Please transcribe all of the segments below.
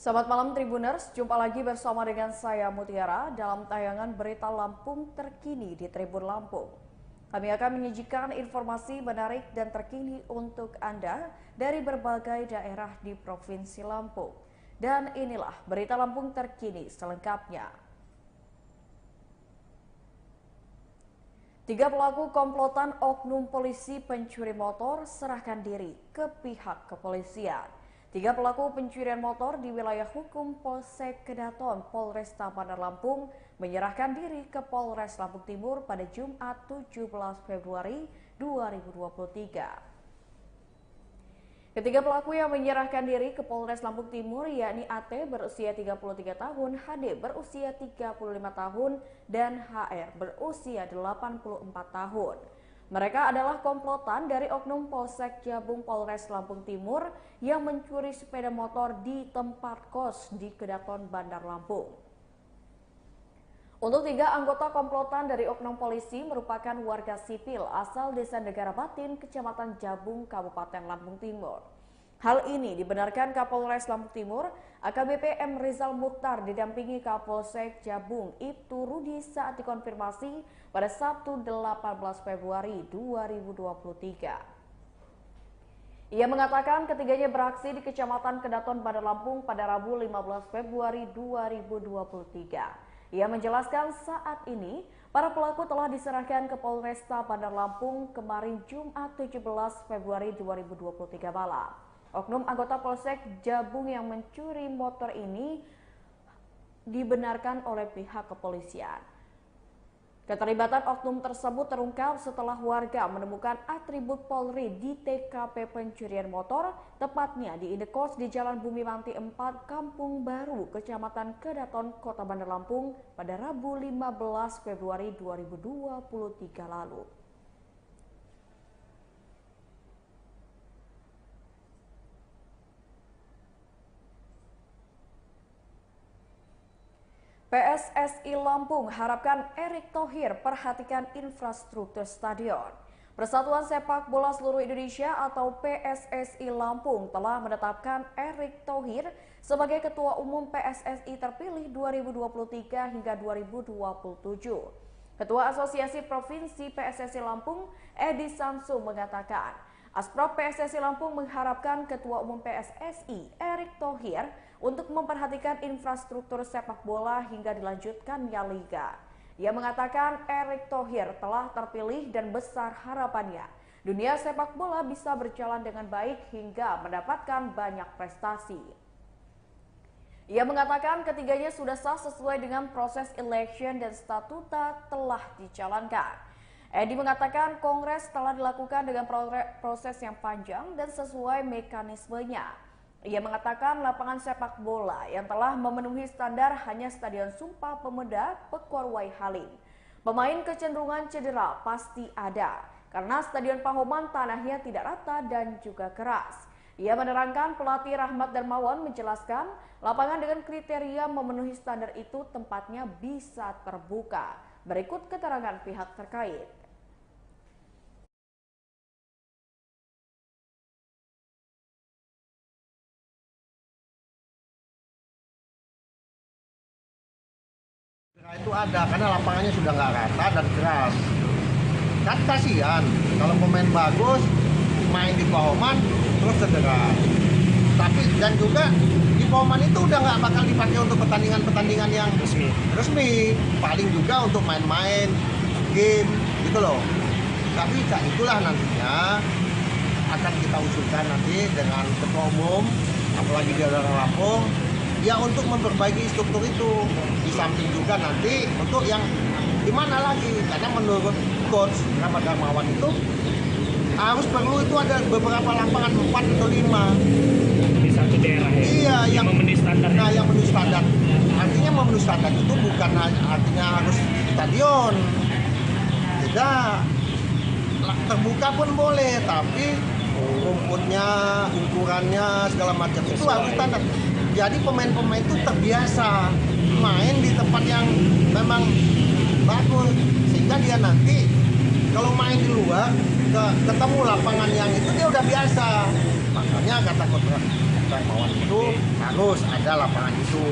Selamat malam Tribuners, jumpa lagi bersama dengan saya Mutiara dalam tayangan Berita Lampung terkini di Tribun Lampung. Kami akan menyajikan informasi menarik dan terkini untuk Anda dari berbagai daerah di Provinsi Lampung. Dan inilah Berita Lampung terkini selengkapnya. 3 pelaku komplotan oknum polisi pencuri motor serahkan diri ke pihak kepolisian. 3 pelaku pencurian motor di wilayah hukum Polsek Kedaton, Polresta Bandar Lampung menyerahkan diri ke Polres Lampung Timur pada Jumat 17 Februari 2023. Ketiga pelaku yang menyerahkan diri ke Polres Lampung Timur yakni AT berusia 33 tahun, HD berusia 35 tahun, dan HR berusia 84 tahun. Mereka adalah komplotan dari oknum Polsek Jabung Polres Lampung Timur yang mencuri sepeda motor di tempat kos di Kedaton, Bandar Lampung. Untuk 3 anggota komplotan dari oknum polisi merupakan warga sipil asal Desa Negara Batin, Kecamatan Jabung, Kabupaten Lampung Timur. Hal ini dibenarkan Kapolres Lampung Timur, AKBP M. Rizal Mukhtar didampingi Kapolsek Jabung Ibtu Rudi saat dikonfirmasi pada Sabtu 18 Februari 2023. Ia mengatakan ketiganya beraksi di Kecamatan Kedaton, Bandar Lampung pada Rabu 15 Februari 2023. Ia menjelaskan saat ini para pelaku telah diserahkan ke Polresta Bandar Lampung kemarin Jumat 17 Februari 2023 malam. Oknum anggota Polsek Jabung yang mencuri motor ini dibenarkan oleh pihak kepolisian. Keterlibatan oknum tersebut terungkap setelah warga menemukan atribut Polri di TKP pencurian motor, tepatnya di indekos di Jalan Bumi Manti 4, Kampung Baru, Kecamatan Kedaton, Kota Bandar Lampung pada Rabu 15 Februari 2023 lalu. PSSI Lampung harapkan Erick Thohir perhatikan infrastruktur stadion. Persatuan Sepak Bola Seluruh Indonesia atau PSSI Lampung telah menetapkan Erick Thohir sebagai Ketua Umum PSSI terpilih 2023 hingga 2027. Ketua Asosiasi Provinsi PSSI Lampung, Edi Samsu mengatakan, Asprop PSSI Lampung mengharapkan Ketua Umum PSSI Erick Thohir untuk memperhatikan infrastruktur sepak bola hingga dilanjutkannya liga. Ia mengatakan Erick Thohir telah terpilih dan besar harapannya dunia sepak bola bisa berjalan dengan baik hingga mendapatkan banyak prestasi. Ia mengatakan ketiganya sudah sah sesuai dengan proses election dan statuta telah dijalankan. Edi mengatakan kongres telah dilakukan dengan proses yang panjang dan sesuai mekanismenya. Ia mengatakan lapangan sepak bola yang telah memenuhi standar hanya Stadion Sumpah Pemuda Pekorwai Halim. Pemain kecenderungan cedera pasti ada karena Stadion Pahoman tanahnya tidak rata dan juga keras. Ia menerangkan pelatih Rahmat Darmawan menjelaskan lapangan dengan kriteria memenuhi standar itu tempatnya bisa terbuka. Berikut keterangan pihak terkait. Itu ada karena lapangannya sudah nggak rata dan keras. Kan kasihan kalau pemain bagus main di Pahoman terus cedera. Tapi dan juga di Pahoman itu udah nggak bakal dipakai untuk pertandingan-pertandingan yang resmi. Paling juga untuk main-main game gitu loh. Tapi itulah nantinya akan kita usulkan nanti dengan Ketua Umum, apalagi di daerah Lampung. Ya untuk memperbaiki struktur itu, di samping juga nanti untuk yang dimana lagi, karena menurut Coach Rahmat Darmawan itu harus perlu itu ada beberapa lapangan 4 atau 5 di satu daerah ya? Iya, yang memenuhi standar. Nah, yang memenuhi standar. Artinya memenuhi standar itu bukan artinya harus stadion. Tidak, terbuka pun boleh, tapi rumputnya, ukurannya, segala macam itu harus standar. Jadi pemain-pemain itu terbiasa main di tempat yang memang bagus, sehingga dia nanti kalau main di luar ketemu lapangan yang itu dia udah biasa. Makanya kata kontrak Darmawan itu harus ada lapangan itu.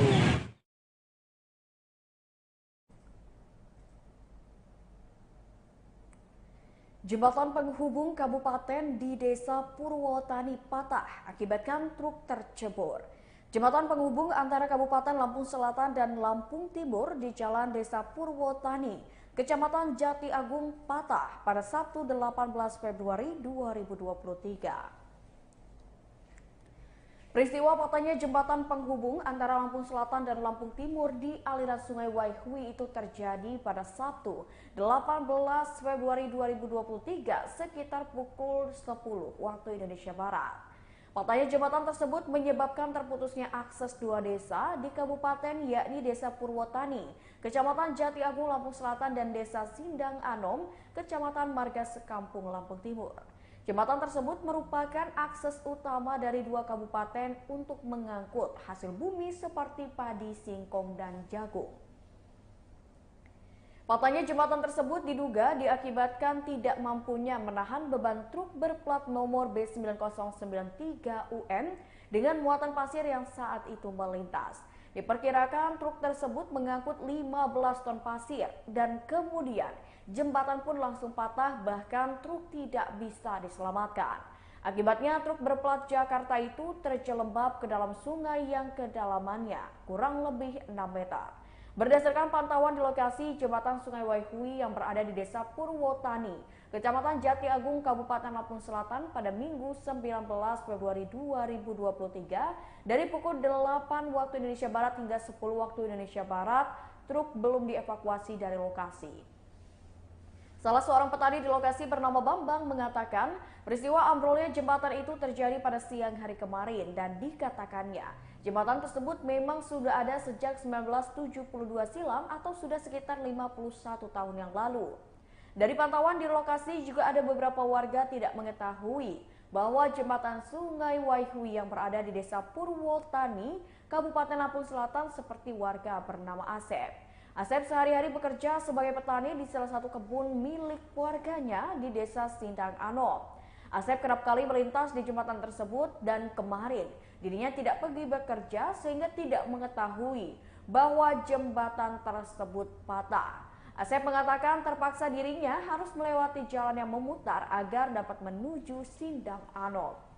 Jembatan penghubung kabupaten di Desa Purwotani patah akibatkan truk tercebur. Jembatan penghubung antara Kabupaten Lampung Selatan dan Lampung Timur di Jalan Desa Purwotani, Kecamatan Jati Agung patah pada Sabtu 18 Februari 2023. Peristiwa patahnya jembatan penghubung antara Lampung Selatan dan Lampung Timur di aliran Sungai Waihui itu terjadi pada Sabtu 18 Februari 2023 sekitar pukul 10 waktu Indonesia Barat. Patahnya jembatan tersebut menyebabkan terputusnya akses dua desa di kabupaten, yakni Desa Purwotani, Kecamatan Jati Agung, Lampung Selatan, dan Desa Sindang Anom, Kecamatan Marga Sekampung, Lampung Timur. Jembatan tersebut merupakan akses utama dari dua kabupaten untuk mengangkut hasil bumi seperti padi, singkong, dan jagung. Patahnya jembatan tersebut diduga diakibatkan tidak mampunya menahan beban truk berplat nomor B9093UN dengan muatan pasir yang saat itu melintas. Diperkirakan truk tersebut mengangkut 15 ton pasir dan kemudian jembatan pun langsung patah, bahkan truk tidak bisa diselamatkan. Akibatnya truk berplat Jakarta itu terjelembab ke dalam sungai yang kedalamannya kurang lebih 6 meter. Berdasarkan pantauan di lokasi jembatan Sungai Waihui yang berada di Desa Purwotani, Kecamatan Jati Agung, Kabupaten Lampung Selatan pada Minggu 19 Februari 2023 dari pukul 8 waktu Indonesia Barat hingga 10 waktu Indonesia Barat, truk belum dievakuasi dari lokasi. Salah seorang petani di lokasi bernama Bambang mengatakan peristiwa ambrolnya jembatan itu terjadi pada siang hari kemarin dan dikatakannya jembatan tersebut memang sudah ada sejak 1972 silam atau sudah sekitar 51 tahun yang lalu. Dari pantauan di lokasi juga ada beberapa warga tidak mengetahui bahwa jembatan Sungai Waihui yang berada di Desa Purwotani, Kabupaten Lampung Selatan seperti warga bernama Asep. Asep sehari-hari bekerja sebagai petani di salah satu kebun milik warganya di Desa Sindang Anom. Asep kerap kali melintas di jembatan tersebut dan kemarin dirinya tidak pergi bekerja sehingga tidak mengetahui bahwa jembatan tersebut patah. Asep mengatakan terpaksa dirinya harus melewati jalan yang memutar agar dapat menuju Sindang Anom.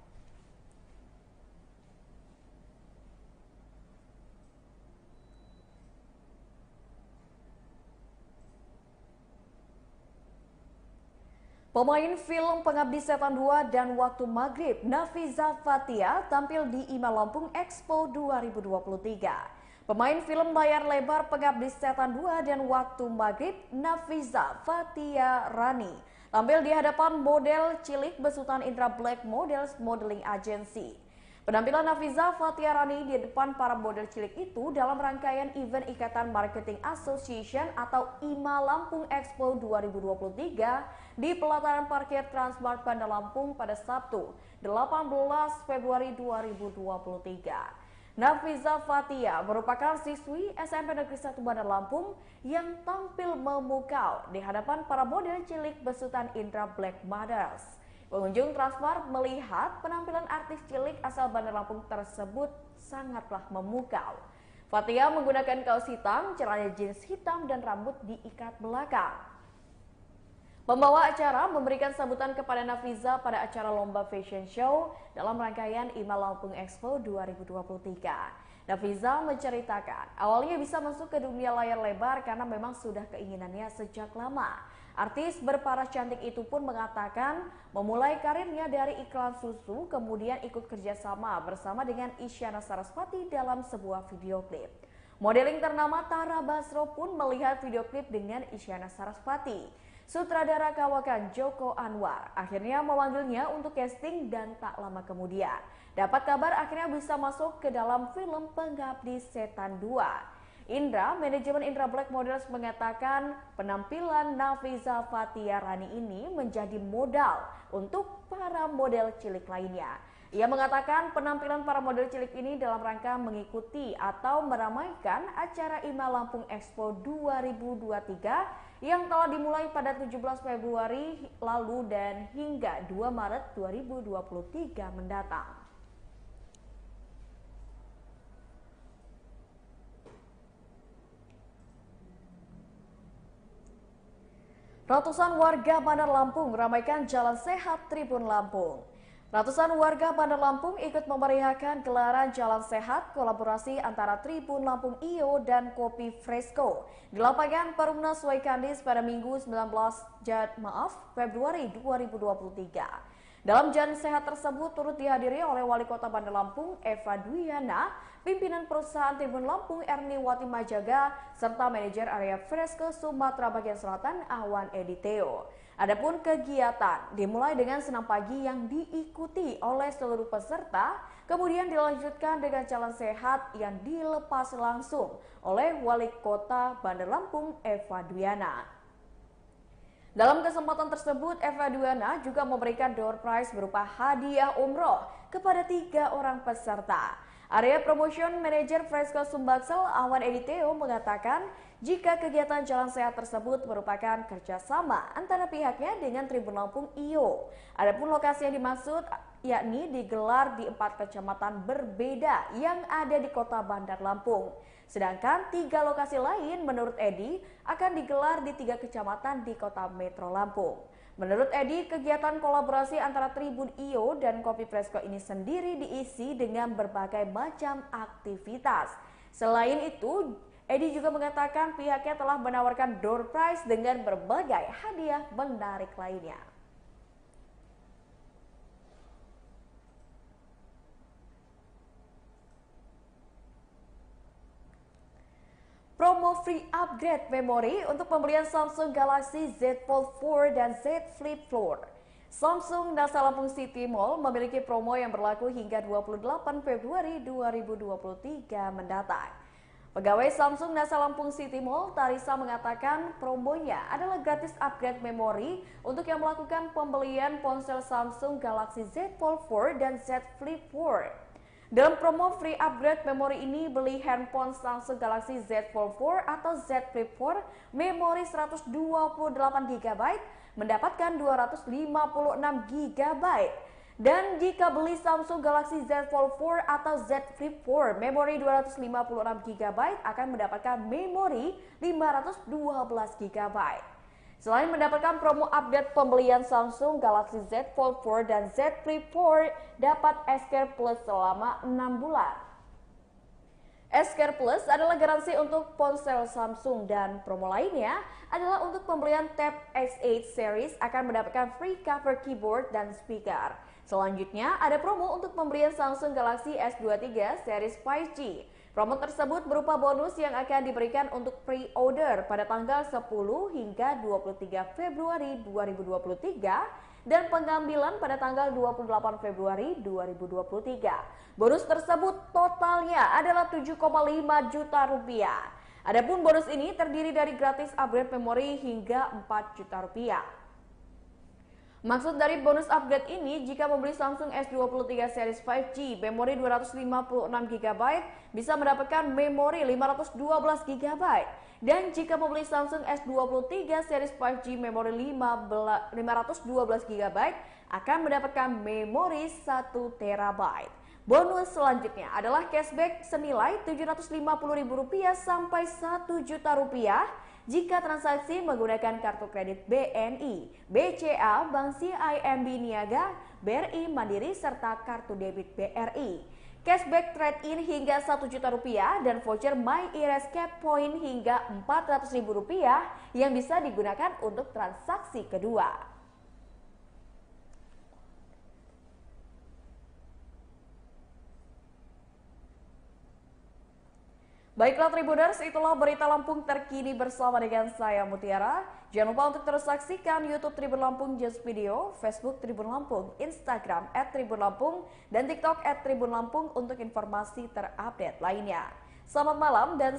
Pemain film Pengabdi Setan 2 dan Waktu Maghrib, Nafisa Fathia tampil di IMA Lampung Expo 2023. Pemain film layar lebar Pengabdi Setan 2 dan Waktu Maghrib, Nafisa Fathia Rani, tampil di hadapan model cilik besutan Indra Black Models Modeling Agency. Penampilan Nafisa Fathia Rani di depan para model cilik itu dalam rangkaian event Ikatan Marketing Association atau IMA Lampung Expo 2023 di pelataran parkir Transmart Bandar Lampung pada Sabtu 18 Februari 2023. Nafisa Fathia merupakan siswi SMP Negeri 1 Bandar Lampung yang tampil memukau di hadapan para model cilik besutan Indra Black Models. Pengunjung Transmart melihat penampilan artis cilik asal Bandar Lampung tersebut sangatlah memukau. Fathia menggunakan kaos hitam, celana jeans hitam, dan rambut diikat belakang. Pembawa acara memberikan sambutan kepada Nafisa pada acara lomba fashion show dalam rangkaian IMA Lampung Expo 2023. Nafisa menceritakan awalnya bisa masuk ke dunia layar lebar karena memang sudah keinginannya sejak lama. Artis berparas cantik itu pun mengatakan memulai karirnya dari iklan susu, kemudian ikut kerjasama bersama dengan Isyana Sarasvati dalam sebuah video klip. Modeling ternama Tara Basro pun melihat video klip dengan Isyana Sarasvati. Sutradara kawakan Joko Anwar akhirnya memanggilnya untuk casting dan tak lama kemudian dapat kabar akhirnya bisa masuk ke dalam film Pengabdi Setan 2. Indra, manajemen Indra Black Models mengatakan penampilan Nafisa Fathia Rani ini menjadi modal untuk para model cilik lainnya. Ia mengatakan penampilan para model cilik ini dalam rangka mengikuti atau meramaikan acara IMA Lampung Expo 2023 yang telah dimulai pada 17 Februari lalu dan hingga 2 Maret 2023 mendatang. Ratusan warga Bandar Lampung meramaikan Jalan Sehat Tribun Lampung. Ratusan warga Bandar Lampung ikut memeriahkan gelaran Jalan Sehat kolaborasi antara Tribun Lampung IO dan Kopi Fresco di lapangan Perumnas Waikandis pada Minggu 19 Februari 2023. Dalam Jalan Sehat tersebut turut dihadiri oleh Wali Kota Bandar Lampung Eva Dwiana, pimpinan perusahaan Tribun Lampung Erni Wati Majaga, serta manajer area Fresco Sumatera Bagian Selatan Awan Editeo. Adapun kegiatan dimulai dengan senam pagi yang diikuti oleh seluruh peserta, kemudian dilanjutkan dengan Jalan Sehat yang dilepas langsung oleh Wali Kota Bandar Lampung Eva Dwiana. Dalam kesempatan tersebut, Eva Dwiana juga memberikan door prize berupa hadiah umroh kepada 3 orang peserta. Area Promotion Manager Fresco Sumbaksel Awan Editeo mengatakan jika kegiatan Jalan Sehat tersebut merupakan kerjasama antara pihaknya dengan Tribun Lampung IO. Adapun lokasi yang dimaksud yakni digelar di 4 kecamatan berbeda yang ada di Kota Bandar Lampung. Sedangkan 3 lokasi lain menurut Edi akan digelar di 3 kecamatan di Kota Metro Lampung. Menurut Edi, kegiatan kolaborasi antara Tribun IO dan Kopi Fresco ini sendiri diisi dengan berbagai macam aktivitas. Selain itu, Edi juga mengatakan pihaknya telah menawarkan door prize dengan berbagai hadiah menarik lainnya. Promo free upgrade memori untuk pembelian Samsung Galaxy Z Fold 4 dan Z Flip 4. Samsung Nasa Lampung City Mall memiliki promo yang berlaku hingga 28 Februari 2023 mendatang. Pegawai Samsung Nasa Lampung City Mall, Tarisa, mengatakan promonya adalah gratis upgrade memori untuk yang melakukan pembelian ponsel Samsung Galaxy Z Fold 4 dan Z Flip 4. Dalam promo free upgrade memori ini, beli handphone Samsung Galaxy Z Fold 4 atau Z Flip 4 memori 128 GB mendapatkan 256 GB. Dan jika beli Samsung Galaxy Z Fold 4 atau Z Flip 4 memori 256 GB akan mendapatkan memori 512 GB. Selain mendapatkan promo update pembelian Samsung Galaxy Z Fold 4 dan Z Flip 4, dapat S-Care Plus selama 6 bulan. S-Care Plus adalah garansi untuk ponsel Samsung dan promo lainnya adalah untuk pembelian Tab S8 series akan mendapatkan free cover keyboard dan speaker. Selanjutnya ada promo untuk pembelian Samsung Galaxy S23 series 5G. Promo tersebut berupa bonus yang akan diberikan untuk pre-order pada tanggal 10 hingga 23 Februari 2023 dan pengambilan pada tanggal 28 Februari 2023. Bonus tersebut totalnya adalah 7,5 juta rupiah. Adapun bonus ini terdiri dari gratis upgrade memori hingga 4 juta rupiah. Maksud dari bonus upgrade ini, jika membeli Samsung S23 series 5G memori 256 GB bisa mendapatkan memori 512 GB. Dan jika membeli Samsung S23 series 5G memori 512 GB akan mendapatkan memori 1 TB. Bonus selanjutnya adalah cashback senilai Rp750.000 sampai Rp1 juta jika transaksi menggunakan kartu kredit BNI, BCA, Bank CIMB Niaga, BRI Mandiri, serta kartu debit BRI. Cashback trade-in hingga Rp1 juta dan voucher My Iris Cap Point hingga Rp400.000 yang bisa digunakan untuk transaksi kedua. Baiklah Tribuners, itulah berita Lampung terkini bersama dengan saya Mutiara. Jangan lupa untuk terus saksikan YouTube Tribun Lampung Just Video, Facebook Tribun Lampung, Instagram @tribunlampung, dan TikTok @tribunlampung untuk informasi terupdate lainnya. Selamat malam dan